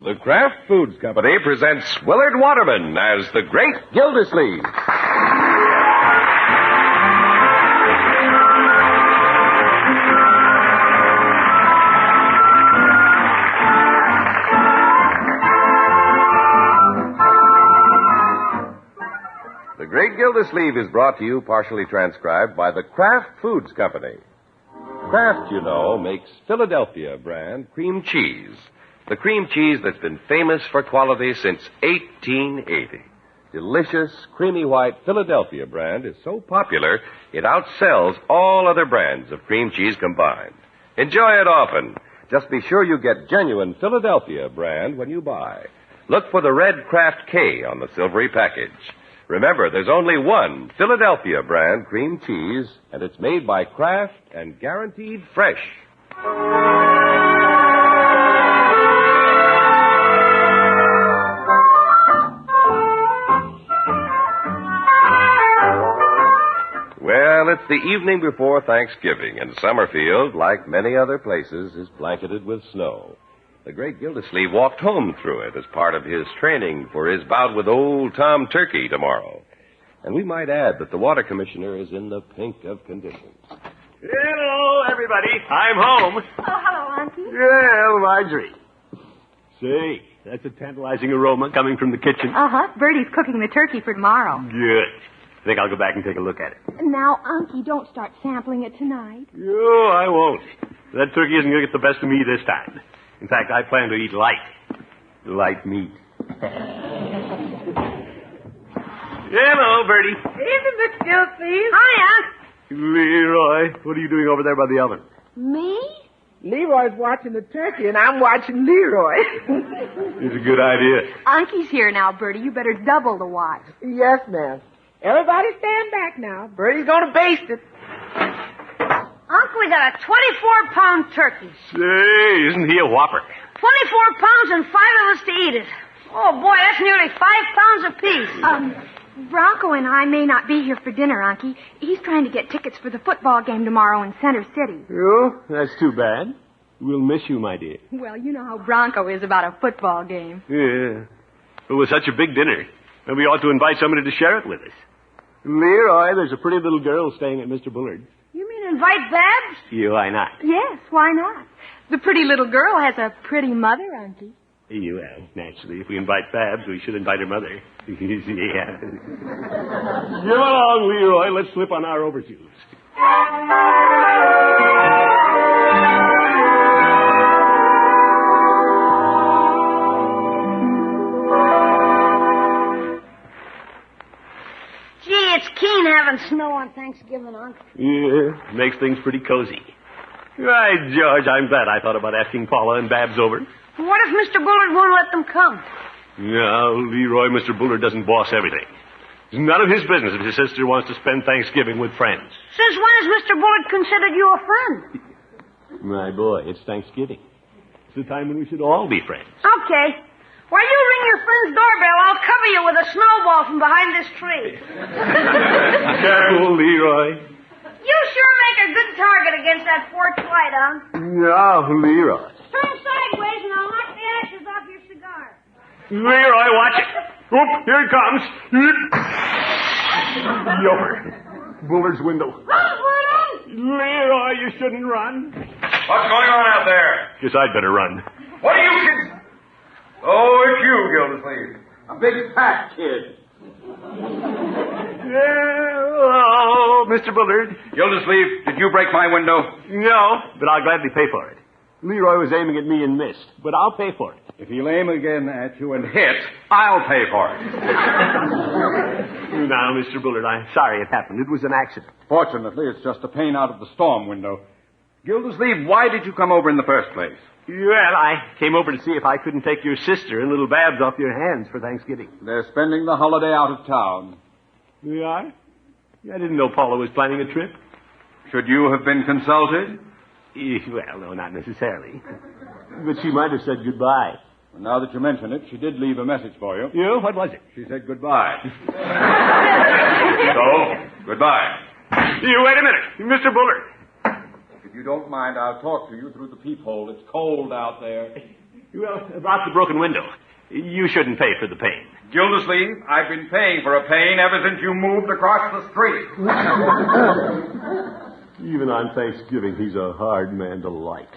The Kraft Foods Company presents Willard Waterman as the Great Gildersleeve. The Great Gildersleeve is brought to you, partially transcribed, by the Kraft Foods Company. Kraft, you know, makes Philadelphia brand cream cheese. The cream cheese that's been famous for quality since 1880. Delicious, creamy white Philadelphia brand is so popular, it outsells all other brands of cream cheese combined. Enjoy it often. Just be sure you get genuine Philadelphia brand when you buy. Look for the red Kraft K on the silvery package. Remember, there's only one Philadelphia brand cream cheese, and it's made by Kraft and guaranteed fresh. Well, it's the evening before Thanksgiving, and Summerfield, like many other places, is blanketed with snow. The Great Gildersleeve walked home through it as part of his training for his bout with old Tom Turkey tomorrow. And we might add that the water commissioner is in the pink of conditions. Hello, everybody. I'm home. Oh, hello, Auntie. Well, Marjorie. Say, that's a tantalizing aroma coming from the kitchen. Uh-huh. Bertie's cooking the turkey for tomorrow. Good. I think I'll go back and take a look at it. Now, Unky, don't start sampling it tonight. No, I won't. That turkey isn't going to get the best of me this time. In fact, I plan to eat light. Light meat. Hello, Bertie. Evening, Miss Gildersleeve. Hi, Unc. Leroy, what are you doing over there by the oven? Me? Leroy's watching the turkey, and I'm watching Leroy. It's a good idea. Unky's here now, Bertie. You better double the watch. Yes, ma'am. Everybody stand back now. Bertie's gonna baste it. Unc, we got a 24-pound turkey. Say, isn't he a whopper? 24 pounds and 5 of us to eat it. Oh, boy, that's nearly 5 pounds apiece. Bronco and I may not be here for dinner, Unky. He's trying to get tickets for the football game tomorrow in Center City. Oh, that's too bad. We'll miss you, my dear. Well, you know how Bronco is about a football game. Yeah. It was such a big dinner. And we ought to invite somebody to share it with us. Leroy, there's a pretty little girl staying at Mr. Bullard's. You mean invite Babs? You, why not? Yes, why not? The pretty little girl has a pretty mother, Unky. Well, naturally, if we invite Babs, we should invite her mother. Yeah. Come along, Leroy. Let's slip on our overshoes. Gee, it's keen having snow on Thanksgiving, Unc. Yeah, makes things pretty cozy. Right, George, I'm glad I thought about asking Paula and Babs over. What if Mr. Bullard won't let them come? No, Leroy, Mr. Bullard doesn't boss everything. It's none of his business if his sister wants to spend Thanksgiving with friends. Since when has Mr. Bullard considered you a friend? My boy, it's Thanksgiving. It's the time when we should all be friends. Okay. While you ring your friend's doorbell, I'll cover you with a snowball from behind this tree. Careful, Leroy. You sure make a good target against that porch light, Unc. No, Leroy. Turn sideways and I'll knock the ashes off your cigar. Leroy, watch it. Oop, here it comes. Yoper. Bullard's window. Run, Bullet! Leroy, you shouldn't run. What's going on out there? Guess I'd better run. What are you kids? Oh, it's you, Gildersleeve. A big fat kid. Oh, Mr. Bullard. Gildersleeve, did you break my window? No, but I'll gladly pay for it. Leroy was aiming at me and missed, but I'll pay for it. If he'll aim again at you and hit, I'll pay for it. Now, Mr. Bullard, I'm sorry it happened. It was an accident. Fortunately, it's just a pane out of the storm window. Gildersleeve, why did you come over in the first place? Well, I came over to see if I couldn't take your sister and little Babs off your hands for Thanksgiving. They're spending the holiday out of town. You are? I didn't know Paula was planning a trip. Should you have been consulted? Well, no, not necessarily. But she might have said goodbye. Well, now that you mention it, she did leave a message for you. You? What was it? She said goodbye. So, goodbye. You wait a minute. Mr. Bullard. If you don't mind, I'll talk to you through the peephole. It's cold out there. Well, about the broken window. You shouldn't pay for the pain. Gildersleeve, I've been paying for a pane ever since you moved across the street. Even on Thanksgiving, he's a hard man to like.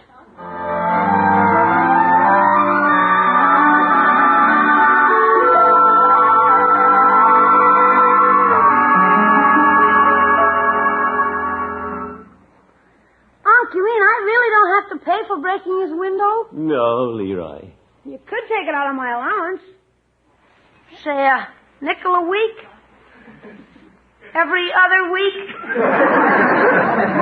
To pay for breaking his window? No, Leroy. You could take it out of my allowance. Say, a nickel a week? Every other week?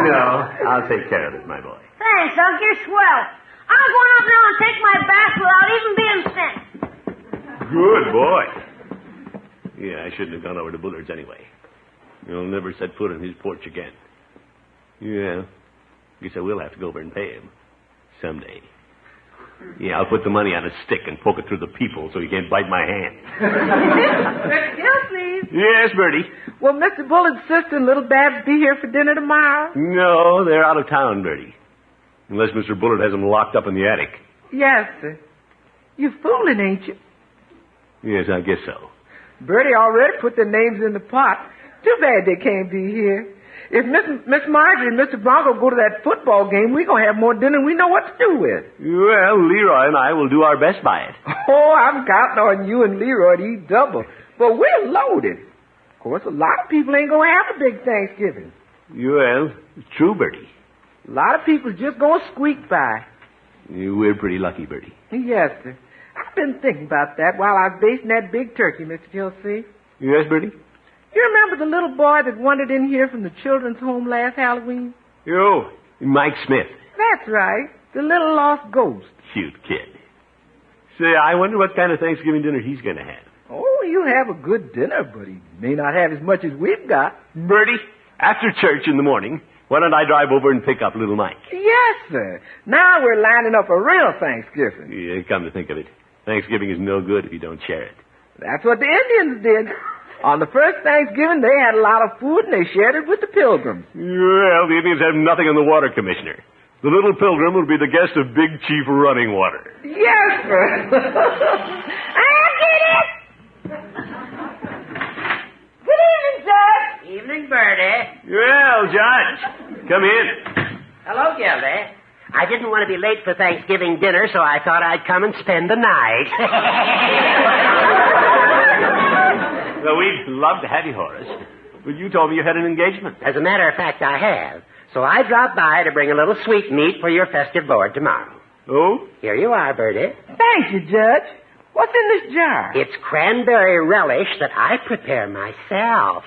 No, I'll take care of it, my boy. Thanks, Unc. You're swell. I'm going up now and take my bath without even being sent. Good boy. Yeah, I shouldn't have gone over to Bullard's anyway. You'll never set foot on his porch again. Yeah. Guess I will have to go over and pay him. Someday. Yeah, I'll put the money on a stick and poke it through the peephole so he can't bite my hand. Mr. Gildersleeve. Yes, Bertie. Will Mr. Bullard's sister and little Babs be here for dinner tomorrow? No, they're out of town, Bertie. Unless Mr. Bullard has them locked up in the attic. Yes, sir. You're fooling, ain't you? Yes, I guess so. Bertie already put their names in the pot. Too bad they can't be here. If Miss Marjorie and Mr. Bronco go to that football game, we're going to have more dinner than we know what to do with. Well, Leroy and I will do our best by it. Oh, I'm counting on you and Leroy to eat double. But we're loaded. Of course, a lot of people ain't going to have a big Thanksgiving. Well, it's true, Bertie. A lot of people just going to squeak by. We're pretty lucky, Bertie. Yes, sir. I've been thinking about that while I was basting that big turkey, Mr. Gildersleeve. Yes, Bertie? You remember the little boy that wandered in here from the children's home last Halloween? Oh, Mike Smith. That's right. The little lost ghost. Cute kid. Say, I wonder what kind of Thanksgiving dinner he's going to have. Oh, he'll have a good dinner, but he may not have as much as we've got. Bertie, after church in the morning, why don't I drive over and pick up little Mike? Yes, sir. Now we're lining up a real Thanksgiving. Yeah, come to think of it, Thanksgiving is no good if you don't share it. That's what the Indians did. On the first Thanksgiving, they had a lot of food, and they shared it with the pilgrims. Well, the Indians have nothing on the water commissioner. The little pilgrim will be the guest of Big Chief Running Water. Yes, sir. I'll get it! Good evening, Judge. Evening, Bertie. Well, Judge, come in. Hello, Gildy. I didn't want to be late for Thanksgiving dinner, so I thought I'd come and spend the night. Well, we'd love to have you, Horace. But you told me you had an engagement. As a matter of fact, I have. So I dropped by to bring a little sweetmeat for your festive board tomorrow. Oh? Here you are, Bertie. Thank you, Judge. What's in this jar? It's cranberry relish that I prepare myself.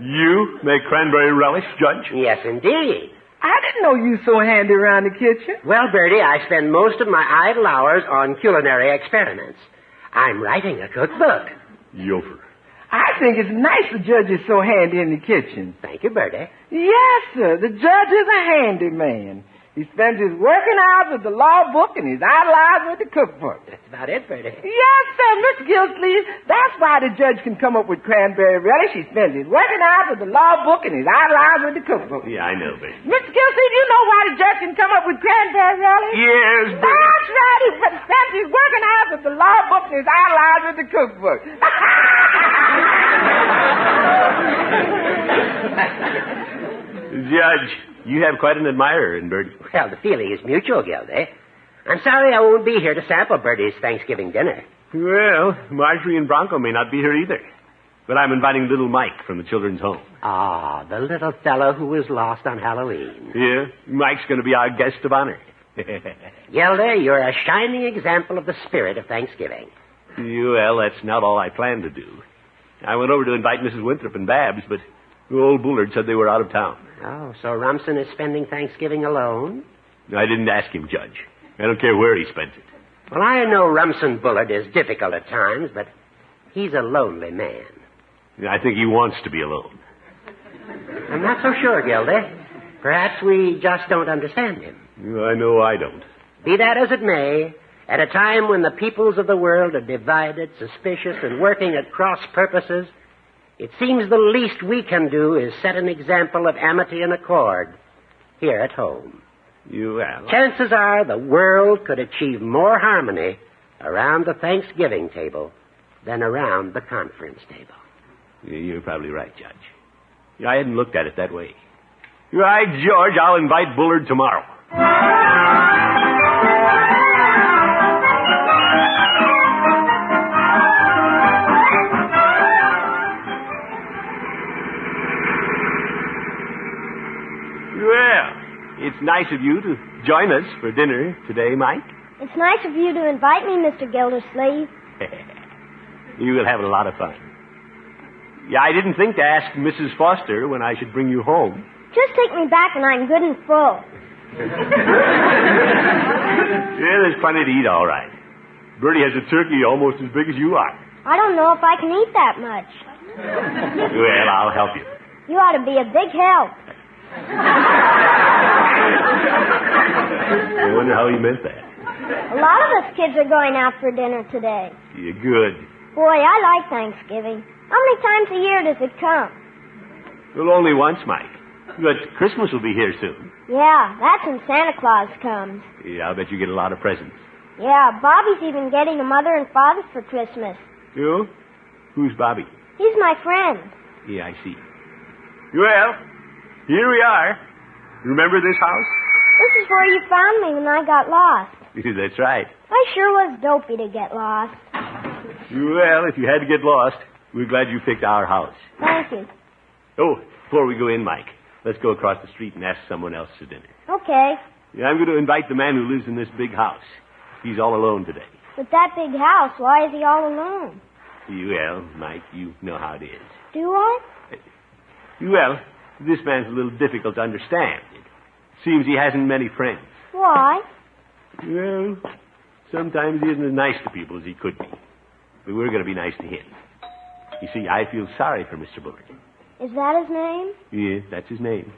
You make cranberry relish, Judge? Yes, indeed. I didn't know you so handy around the kitchen. Well, Bertie, I spend most of my idle hours on culinary experiments. I'm writing a cookbook. Yofer. I think it's nice the judge is so handy in the kitchen. Thank you, Bertie. Yes, sir. The judge is a handy man. He spends his working hours with the law book and his idle hours with the cookbook. That's about it, Bertie. Yes, sir, Mr. Gildersleeve. That's why the judge can come up with cranberry relish. He spends his working hours with the law book and his idle hours with the cookbook. Yeah, I know, Bertie. Mr. Gildersleeve, you know why the judge can come up with cranberry relish? Yes, Bertie. That's right. He spends his working hours with the law book and his idle hours with the cookbook. Judge, you have quite an admirer in Bertie. Well, the feeling is mutual, Gildy. I'm sorry I won't be here to sample Bertie's Thanksgiving dinner. Well, Marjorie and Bronco may not be here either. But I'm inviting little Mike from the children's home. Ah, the little fellow who was lost on Halloween. Yeah, Mike's going to be our guest of honor. Gildy, you're a shining example of the spirit of Thanksgiving. Well, that's not all I planned to do. I went over to invite Mrs. Winthrop and Babs, but old Bullard said they were out of town. Oh, so Rumson is spending Thanksgiving alone? I didn't ask him, Judge. I don't care where he spends it. Well, I know Rumson Bullard is difficult at times, but he's a lonely man. I think he wants to be alone. I'm not so sure, Gildy. Perhaps we just don't understand him. I know I don't. Be that as it may, at a time when the peoples of the world are divided, suspicious, and working at cross purposes, it seems the least we can do is set an example of amity and accord here at home. Well. Chances are the world could achieve more harmony around the Thanksgiving table than around the conference table. You're probably right, Judge. I hadn't looked at it that way. Right, George, I'll invite Bullard tomorrow. Well, it's nice of you to join us for dinner today, Mike. It's nice of you to invite me, Mr. Gildersleeve. You will have a lot of fun. I didn't think to ask Mrs. Foster when I should bring you home. Just take me back when I'm good and full. There's plenty to eat, all right. Bertie has a turkey almost as big as you are. I don't know if I can eat that much. Well, I'll help you. You ought to be a big help. I wonder how he meant that. A lot of us kids are going out for dinner today. You're good. Boy, I like Thanksgiving. How many times a year does it come? Well, only once, Mike. But Christmas will be here soon. Yeah, that's when Santa Claus comes. Yeah, I'll bet you get a lot of presents. Yeah, Bobby's even getting a mother and father for Christmas. You? Who's Bobby? He's my friend. Yeah, I see. Well, here we are. Remember this house? This is where you found me when I got lost. That's right. I sure was dopey to get lost. Well, if you had to get lost, we're glad you picked our house. Thank you. Oh, before we go in, Mike, let's go across the street and ask someone else to dinner. Okay. I'm going to invite the man who lives in this big house. He's all alone today. With that big house, why is he all alone? Well, Mike, you know how it is. Do I? Well, this man's a little difficult to understand. It seems he hasn't many friends. Why? Well, sometimes he isn't as nice to people as he could be. But we're going to be nice to him. You see, I feel sorry for Mr. Bullard. Is that his name? Yeah, that's his name.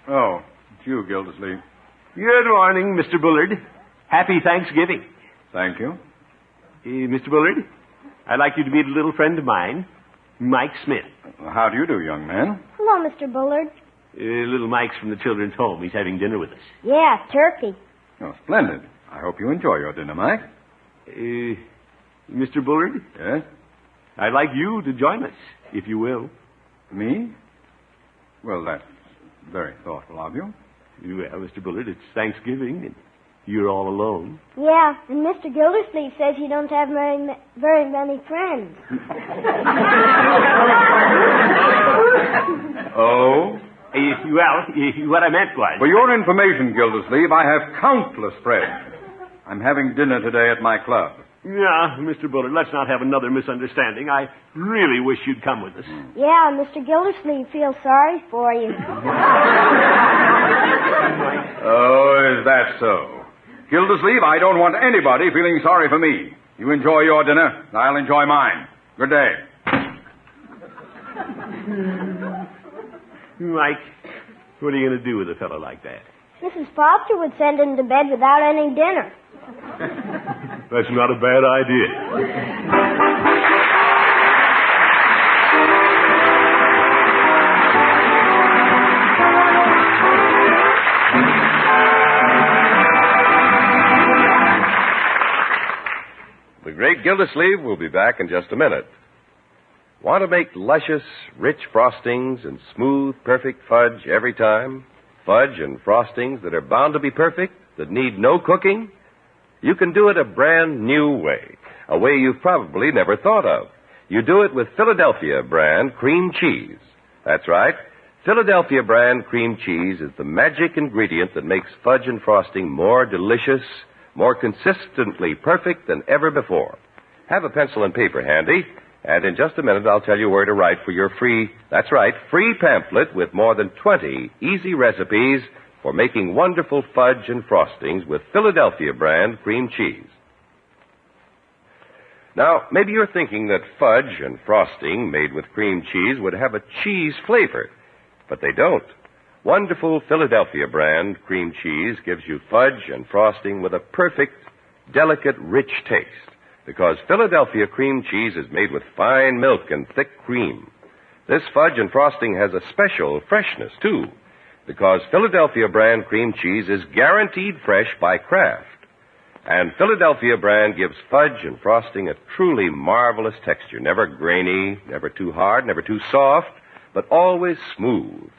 Oh, it's you, Gildersleeve. Good morning, Mr. Bullard. Happy Thanksgiving. Thank you. Mr. Bullard, I'd like you to meet a little friend of mine, Mike Smith. How do you do, young man? Hello, Mr. Bullard. Little Mike's from the children's home. He's having dinner with us. Yeah, turkey. Oh, splendid. I hope you enjoy your dinner, Mike. Mr. Bullard? Yes? I'd like you to join us, if you will. Me? Well, that's very thoughtful of you. Well, Mr. Bullard, it's Thanksgiving, and you're all alone. Yeah, and Mr. Gildersleeve says you don't have very many friends. Oh? What I meant was... For your information, Gildersleeve, I have countless friends. I'm having dinner today at my club. Yeah, Mr. Bullard, let's not have another misunderstanding. I really wish you'd come with us. Yeah, Mr. Gildersleeve feels sorry for you. Oh, is that so? Gildersleeve, I don't want anybody feeling sorry for me. You enjoy your dinner, I'll enjoy mine. Good day. Mike, what are you going to do with a fellow like that? Mrs. Foster would send him to bed without any dinner. That's not a bad idea. The Great Gildersleeve will be back in just a minute. Want to make luscious, rich frostings and smooth, perfect fudge every time? Fudge and frostings that are bound to be perfect, that need no cooking? You can do it a brand new way, a way you've probably never thought of. You do it with Philadelphia brand cream cheese. That's right. Philadelphia brand cream cheese is the magic ingredient that makes fudge and frosting more delicious, more consistently perfect than ever before. Have a pencil and paper handy, and in just a minute I'll tell you where to write for your free pamphlet with more than 20 easy recipes for making wonderful fudge and frostings with Philadelphia brand cream cheese. Now, maybe you're thinking that fudge and frosting made with cream cheese would have a cheese flavor, but they don't. Wonderful Philadelphia brand cream cheese gives you fudge and frosting with a perfect, delicate, rich taste, because Philadelphia cream cheese is made with fine milk and thick cream. This fudge and frosting has a special freshness, too. because Philadelphia brand cream cheese is guaranteed fresh by Kraft. And Philadelphia brand gives fudge and frosting a truly marvelous texture, never grainy, never too hard, never too soft, but always smooth.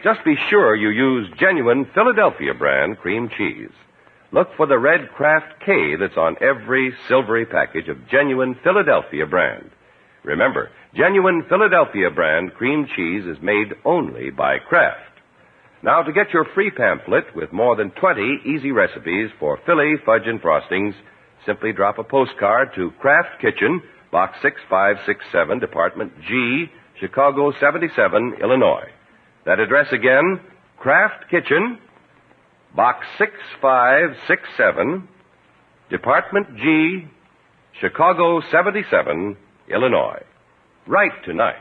Just be sure you use genuine Philadelphia brand cream cheese. Look for the red Kraft K that's on every silvery package of genuine Philadelphia brand. Remember, genuine Philadelphia brand cream cheese is made only by Kraft. Now, to get your free pamphlet with more than 20 easy recipes for Philly fudge and frostings, simply drop a postcard to Kraft Kitchen, Box 6567, Department G, Chicago 77, Illinois. That address again, Kraft Kitchen, Box 6567, Department G, Chicago 77, Illinois. Write tonight.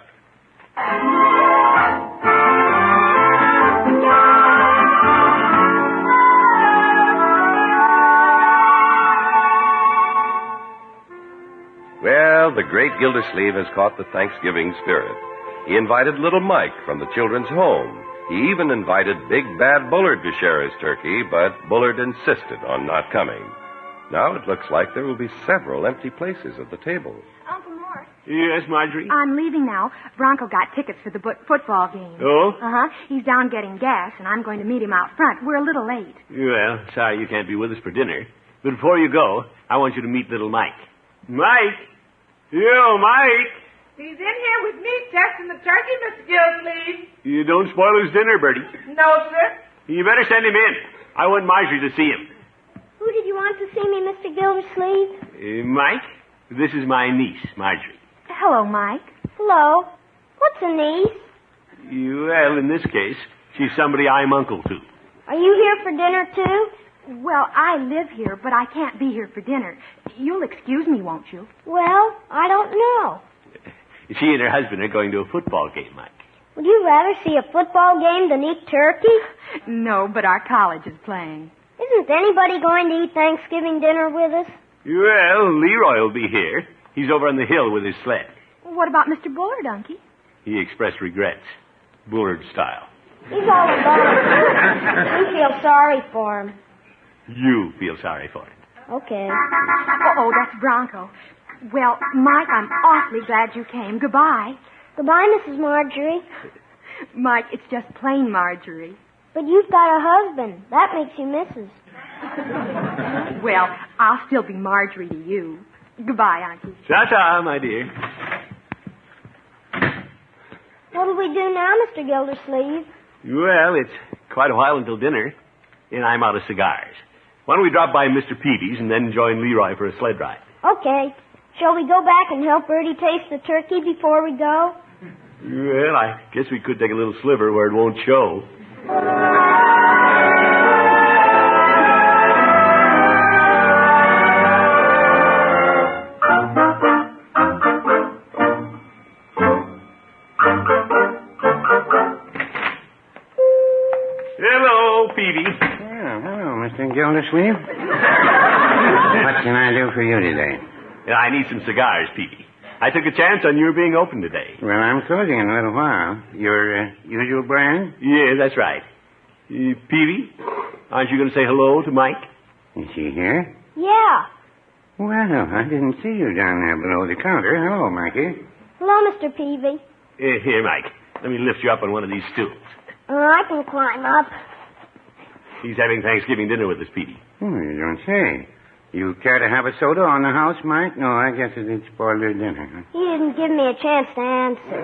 Well, the Great Gildersleeve has caught the Thanksgiving spirit. He invited little Mike from the children's home. He even invited Big Bad Bullard to share his turkey, but Bullard insisted on not coming. Now it looks like there will be several empty places at the table. Uncle Mort. Yes, Marjorie? I'm leaving now. Bronco got tickets for the football game. Oh? Uh-huh. He's down getting gas, and I'm going to meet him out front. We're a little late. Well, sorry you can't be with us for dinner. But before you go, I want you to meet little Mike. Mike! Yo, Mike! He's in here with me testing the turkey, Mr. Gildersleeve. You don't spoil his dinner, Bertie. No, sir. You better send him in. I want Marjorie to see him. Who did you want to see me, Mr. Gildersleeve? Mike, this is my niece, Marjorie. Hello, Mike. Hello. What's a niece? Well, in this case, she's somebody I'm uncle to. Are you here for dinner, too? Well, I live here, but I can't be here for dinner. You'll excuse me, won't you? Well, I don't know. She and her husband are going to a football game, Mike. Would you rather see a football game than eat turkey? No, but our college is playing. Isn't anybody going to eat Thanksgiving dinner with us? Well, Leroy will be here. He's over on the hill with his sled. What about Mr. Bullard, Unky? He expressed regrets. Bullard style. He's all alone. We feel sorry for him. You feel sorry for him. Okay. Oh, that's Bronco. Well, Mike, I'm awfully glad you came. Goodbye. Goodbye, Mrs. Marjorie. Mike, it's just plain Marjorie. But you've got a husband. That makes you Mrs. Well, I'll still be Marjorie to you. Goodbye, Auntie. Ta-ta, my dear. What'll we do now, Mr. Gildersleeve? Well, it's quite a while until dinner, and I'm out of cigars. Why don't we drop by Mr. Peavy's and then join Leroy for a sled ride? Okay. Shall we go back and help Bertie taste the turkey before we go? Well, I guess we could take a little sliver where it won't show. Hello, Peavy. Hello, Mr. Gildersleeve. What can I do for you today? I need some cigars, Peavy. I took a chance on your being open today. Well, I'm closing in a little while. Your usual brand? Yeah, that's right. Peavy, aren't you going to say hello to Mike? Is he here? Yeah. Well, I didn't see you down there below the counter. Hello, Mikey. Hello, Mr. Peavy. Here, Mike. Let me lift you up on one of these stools. I can climb up. He's having Thanksgiving dinner with us, Peavy. Oh, you don't say. You care to have a soda on the house, Mike? No, I guess it did spoil your dinner. Huh? He didn't give me a chance to answer.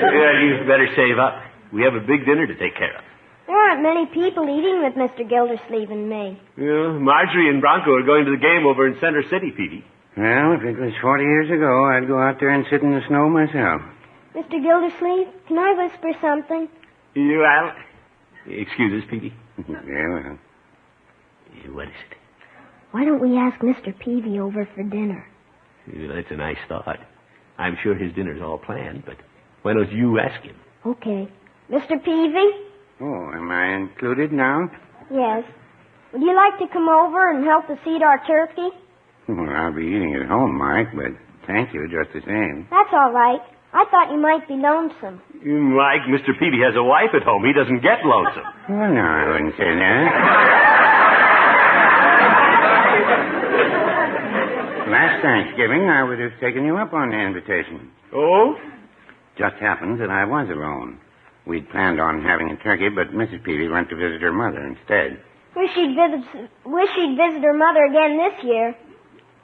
Yeah, you better save up. We have a big dinner to take care of. There aren't many people eating with Mr. Gildersleeve and me. Yeah, Marjorie and Bronco are going to the game over in Center City, Peavy. Well, if it was 40 years ago, I'd go out there and sit in the snow myself. Mr. Gildersleeve, can I whisper something? Well, excuse us, Peavy. Yeah, well. What is it? Why don't we ask Mr. Peavy over for dinner? Yeah, that's a nice thought. I'm sure his dinner's all planned, but why don't you ask him? Okay. Mr. Peavy? Oh, am I included now? Yes. Would you like to come over and help us eat our turkey? Well, I'll be eating at home, Mike, but thank you just the same. That's all right. I thought you might be lonesome. Mike, Mr. Peavy has a wife at home. He doesn't get lonesome. Well, no, I wouldn't say that. Last Thanksgiving, I would have taken you up on the invitation. Oh? Just happens that I was alone. We'd planned on having a turkey, but Mrs. Peavy went to visit her mother instead. Wish she'd visit her mother again this year.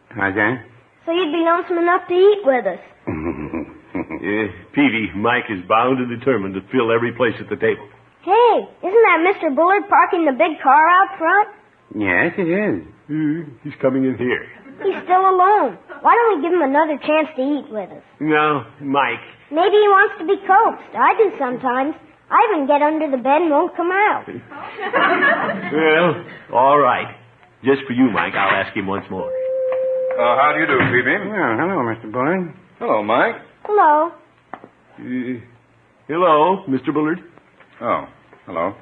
How's that? So you'd be lonesome enough to eat with us. Peavy, Mike is bound and determined to fill every place at the table. Hey, isn't that Mr. Bullard parking the big car out front? Yes, it is. He's coming in here. He's still alone. Why don't we give him another chance to eat with us? No, Mike. Maybe he wants to be coaxed. I do sometimes. I even get under the bed and won't come out. Well, all right. Just for you, Mike, I'll ask him once more. How do you do, Phoebe? Well, hello, Mr. Bullard. Hello, Mike. Hello. Hello, Mr. Bullard. Oh, hello.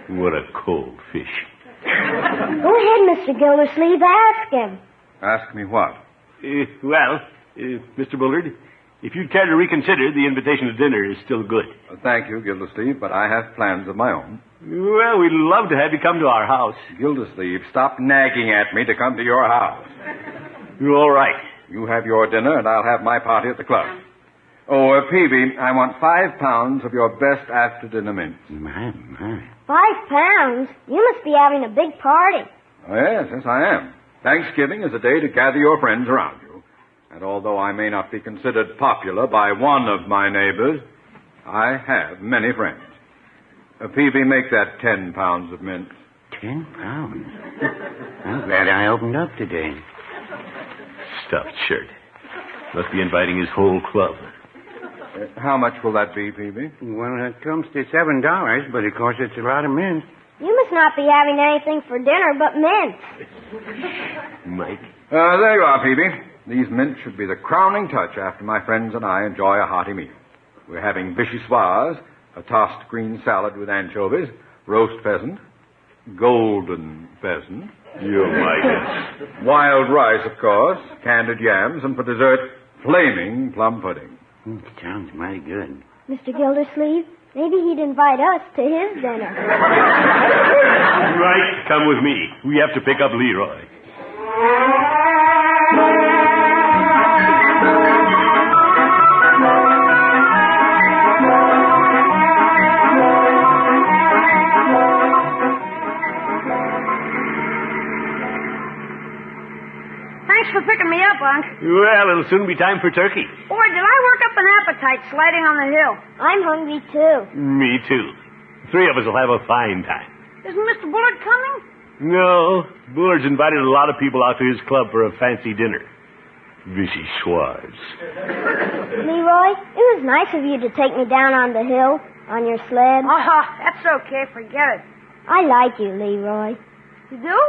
What a cold fish. Go ahead, Mr. Gildersleeve. Ask him. Ask me what? Mr. Bullard, if you'd care to reconsider, the invitation to dinner is still good. Thank you, Gildersleeve, but I have plans of my own. Well, we'd love to have you come to our house. Gildersleeve, stop nagging at me to come to your house. All right. You have your dinner, and I'll have my party at the club. Oh, Peavy, I want 5 pounds of your best after-dinner mince. My. 5 pounds? You must be having a big party. Oh, yes, I am. Thanksgiving is a day to gather your friends around you. And although I may not be considered popular by one of my neighbors, I have many friends. Peavy, make that 10 pounds of mince. 10 pounds? I'm glad I opened up today. Stuffed shirt. Must be inviting his whole club. How much will that be, Peavy? Well, it comes to $7, but of course it's a lot of mince. You must not be having anything for dinner but mince. Mike? There you are, Peavy. These mints should be the crowning touch after my friends and I enjoy a hearty meal. We're having vichyssoise, a tossed green salad with anchovies, roast pheasant, golden pheasant. You might. Wild rice, of course, candied yams, and for dessert, flaming plum pudding. Sounds mighty good. Mr. Gildersleeve, maybe he'd invite us to his dinner. Right, come with me. We have to pick up Leroy. Thanks for picking me up, Unc. Well, it'll soon be time for turkey. Boy, did I work up an appetite sliding on the hill. I'm hungry, too. Me too. 3 of us will have a fine time. Isn't Mr. Bullard coming? No, Bullard's invited a lot of people out to his club for a fancy dinner. Vichyssoise. Leroy, it was nice of you to take me down on the hill on your sled. Oh, that's okay. Forget it. I like you, Leroy. You do?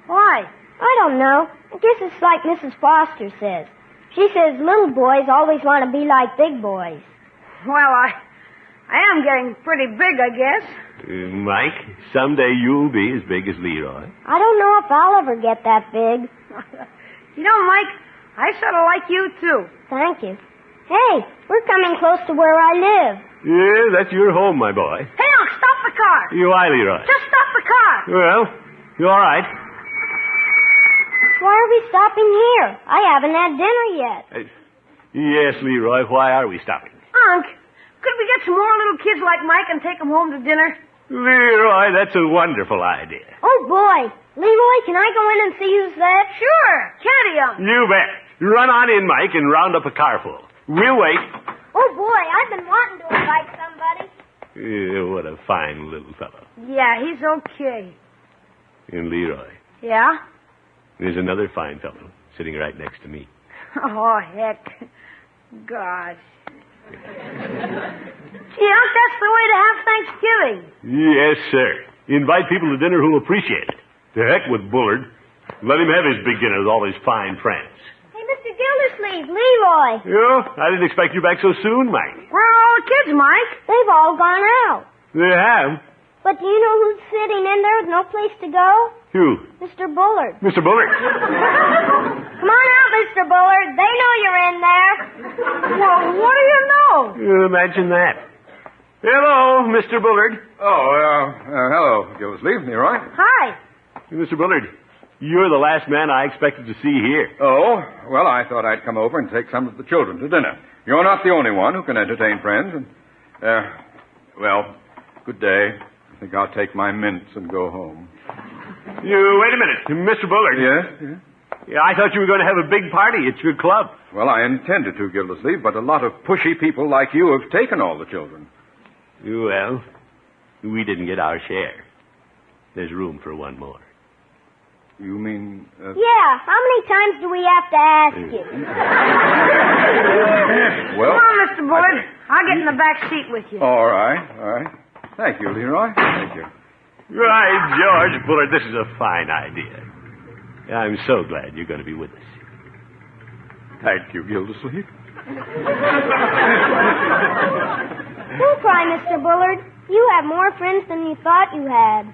Why? I don't know. I guess it's like Mrs. Foster says. She says little boys always want to be like big boys. Well, I am getting pretty big, I guess. Mike, someday you'll be as big as Leroy. I don't know if I'll ever get that big. You know, Mike, I sort of like you, too. Thank you. Hey, we're coming close to where I live. Yeah, that's your home, my boy. Hey, Unc, stop the car. Why, Leroy? Just stop the car. Well, you all right? Why are we stopping here? I haven't had dinner yet. Yes, Leroy, why are we stopping? Unc, could we get some more little kids like Mike and take them home to dinner? Leroy, that's a wonderful idea. Oh, boy. Leroy, can I go in and see who's there? Sure. Can't he, Unc? You bet. Run on in, Mike, and round up a carful. We'll wait. Oh, boy, I've been wanting to invite somebody. What a fine little fellow. Yeah, he's okay. And Leroy, Yeah? there's another fine fellow sitting right next to me. Oh, heck. Gosh. Gee, Unc, that's the way to have Thanksgiving. Yes, sir. Invite people to dinner who'll appreciate it. To heck with Bullard. Let him have his big dinner with all his fine friends. Hey, Mr. Gildersleeve, Leroy. I didn't expect you back so soon, Mike. Where are all the kids, Mike? They've all gone out. They have? But do you know who's sitting in there with no place to go? Who? Mr. Bullard. Mr. Bullard. Come on out, Mr. Bullard. They know you're in there. Well, what do you know? Imagine that. Hello, Mr. Bullard. Oh, hello, Gildersleeve. You all right? Hi. Mr. Bullard, you're the last man I expected to see here. Oh, well, I thought I'd come over and take some of the children to dinner. You're not the only one who can entertain friends. And, well, good day. I think I'll take my mints and go home. Wait a minute. Mr. Bullard. Yes? Yeah, I thought you were going to have a big party at your club. Well, I intended to, Gildersleeve, but a lot of pushy people like you have taken all the children. Well, we didn't get our share. There's room for one more. You mean... Yeah, how many times do we have to ask you? Well... Come on, Mr. Bullard. I'll get in the back seat with you. All right. Thank you, Leroy. Thank you. Right, George Bullard, this is a fine idea. I'm so glad you're going to be with us. Thank you, Gildersleeve. Don't cry, Mr. Bullard. You have more friends than you thought you had.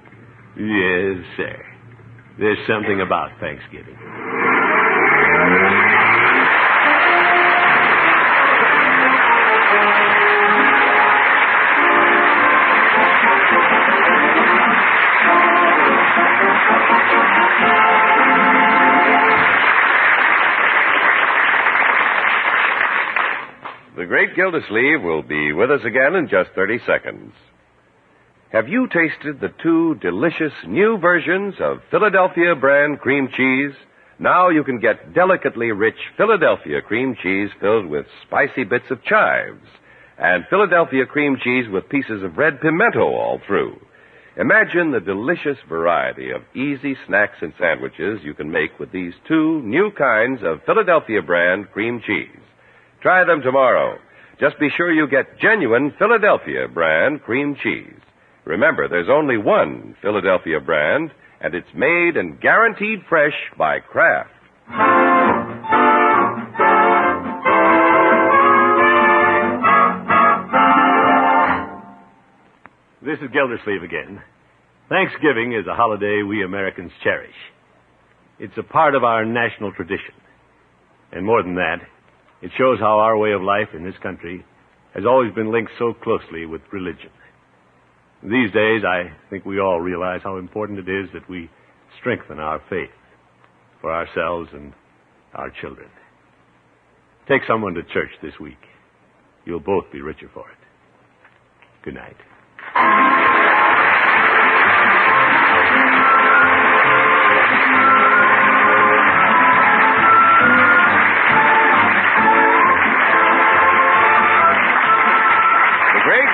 Yes, sir. There's something about Thanksgiving. The Great Gildersleeve will be with us again in just 30 seconds. Have you tasted the two delicious new versions of Philadelphia brand cream cheese? Now you can get delicately rich Philadelphia cream cheese filled with spicy bits of chives and Philadelphia cream cheese with pieces of red pimento all through. Imagine the delicious variety of easy snacks and sandwiches you can make with these two new kinds of Philadelphia brand cream cheese. Try them tomorrow. Just be sure you get genuine Philadelphia brand cream cheese. Remember, there's only one Philadelphia brand, and it's made and guaranteed fresh by Kraft. This is Gildersleeve again. Thanksgiving is a holiday we Americans cherish. It's a part of our national tradition. And more than that, it shows how our way of life in this country has always been linked so closely with religion. These days, I think we all realize how important it is that we strengthen our faith for ourselves and our children. Take someone to church this week. You'll both be richer for it. Good night.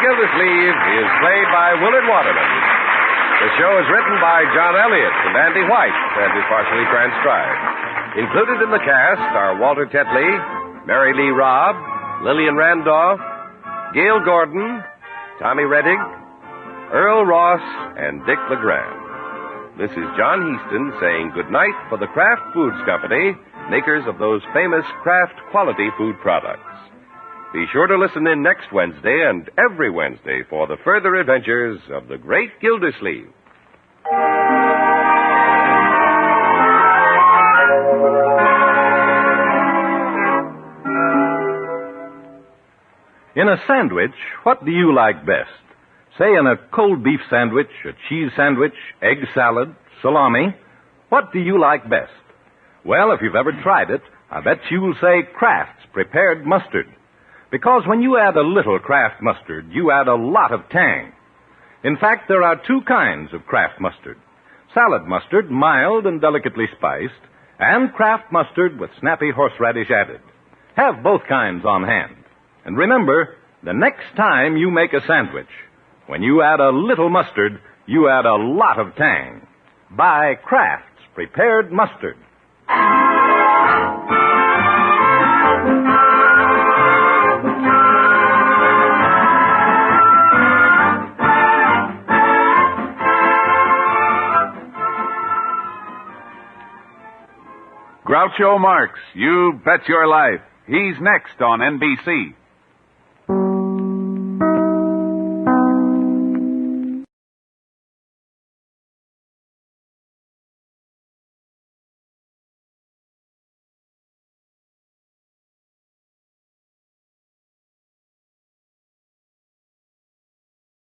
Gildersleeve is played by Willard Waterman. The show is written by John Elliott and Andy White and is partially transcribed. Included in the cast are Walter Tetley, Mary Lee Robb, Lillian Randolph, Gail Gordon, Tommy Reddig, Earl Ross, and Dick LeGrand. This is John Heaston saying goodnight for the Kraft Foods Company, makers of those famous Kraft quality food products. Be sure to listen in next Wednesday and every Wednesday for the further adventures of the Great Gildersleeve. In a sandwich, what do you like best? Say in a cold beef sandwich, a cheese sandwich, egg salad, salami. What do you like best? Well, if you've ever tried it, I bet you'll say Kraft's prepared mustard. Because when you add a little Kraft mustard, you add a lot of tang. In fact, there are two kinds of Kraft mustard. Salad mustard, mild and delicately spiced, and Kraft mustard with snappy horseradish added. Have both kinds on hand. And remember, the next time you make a sandwich, when you add a little mustard, you add a lot of tang. Buy Kraft's prepared mustard. Groucho Marx, You Bet Your Life. He's next on NBC.